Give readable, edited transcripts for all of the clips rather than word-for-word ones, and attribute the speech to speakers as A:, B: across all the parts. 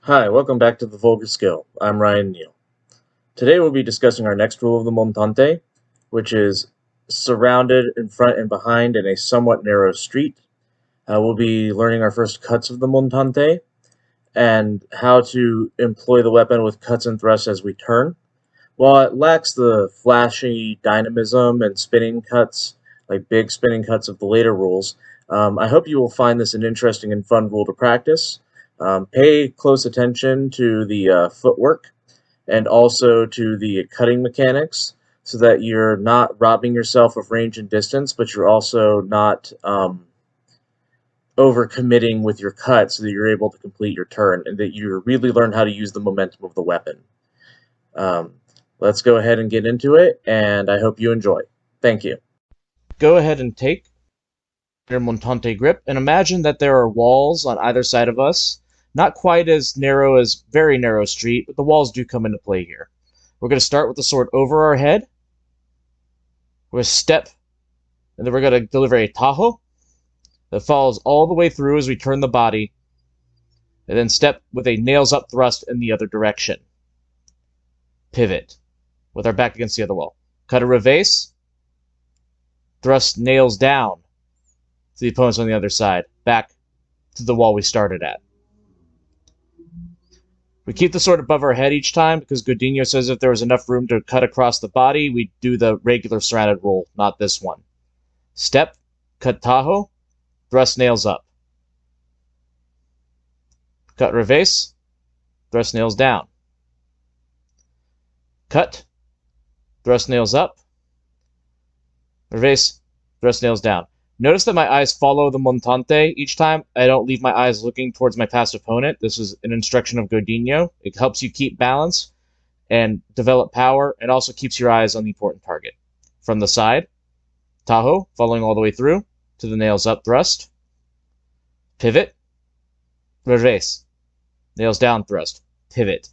A: Hi, welcome back to the Vulgar Skill. I'm Ryan Neal. Today we'll be discussing our next rule of the Montante, which is surrounded in front and behind in a somewhat narrow street. We'll be learning our first cuts of the Montante and how to employ the weapon with cuts and thrusts as we turn. While it lacks the flashy dynamism and spinning cuts, like big spinning cuts of the later rules, I hope you will find this an interesting and fun rule to practice. Pay close attention to the footwork and also to the cutting mechanics so that you're not robbing yourself of range and distance, but you're also not overcommitting with your cut so that you're able to complete your turn and that you really learn how to use the momentum of the weapon. Um, let's go ahead and get into it, and I hope you enjoy. Thank you. Go ahead and take your Montante grip and imagine that there are walls on either side of us. Not quite as narrow as very narrow street, but the walls do come into play here. We're going to start with the sword over our head. We're going to step, and then we're going to deliver a tajo that follows all the way through as we turn the body, and then step with a nails up thrust in the other direction. Pivot with our back against the other wall. Cut a reverse, thrust nails down to the opponents on the other side, back to the wall we started at. We keep the sword above our head each time because Godinho says if there was enough room to cut across the body, we'd do the regular surrounded roll, not this one. Step, cut tajo, thrust nails up. Cut reverse, thrust nails down. Cut, thrust nails up. Reverse, thrust nails down. Notice that my eyes follow the Montante each time. I don't leave my eyes looking towards my past opponent. This is an instruction of Godinho. It helps you keep balance and develop power, and also keeps your eyes on the important target. From the side, tajo, following all the way through to the nails up thrust. Pivot, reverse, nails down thrust, pivot.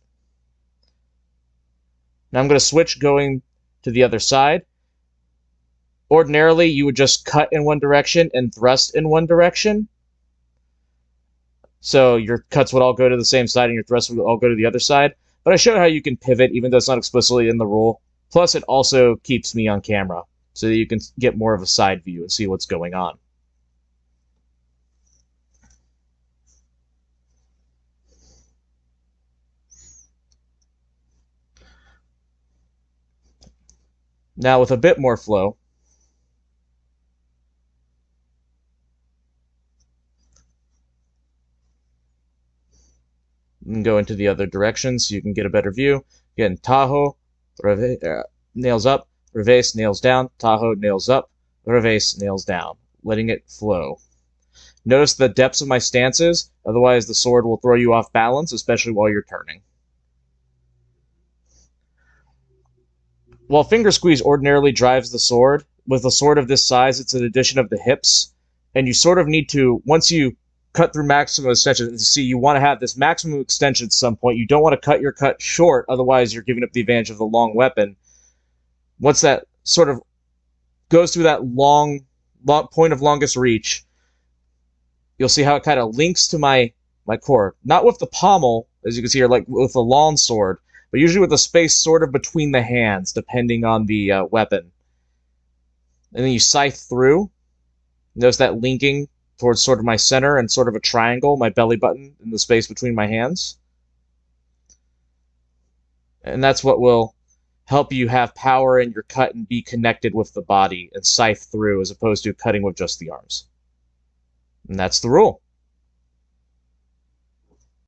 A: Now I'm going to switch going to the other side. Ordinarily, you would just cut in one direction and thrust in one direction. So your cuts would all go to the same side and your thrusts would all go to the other side. But I showed how you can pivot, even though it's not explicitly in the rule. Plus, it also keeps me on camera so that you can get more of a side view and see what's going on. Now, with a bit more flow, you can go into the other direction so you can get a better view. Again, tajo, nails up, reverse, nails down, tajo, nails up, reverse, nails down, letting it flow. Notice the depths of my stances, otherwise the sword will throw you off balance, especially while you're turning. While finger squeeze ordinarily drives the sword, with a sword of this size, it's an addition of the hips, and you sort of need to, once you cut through maximum extension, see, you want to have this maximum extension at some point. You don't want to cut your cut short, otherwise you're giving up the advantage of the long weapon. Once that sort of goes through that long point of longest reach, you'll see how it kind of links to my core. Not with the pommel, as you can see here, like with the long sword, but usually with the space sort of between the hands, depending on the weapon. And then you scythe through. Notice that linking towards sort of my center and sort of a triangle, my belly button, in the space between my hands. And that's what will help you have power in your cut and be connected with the body and scythe through, as opposed to cutting with just the arms. And that's the rule.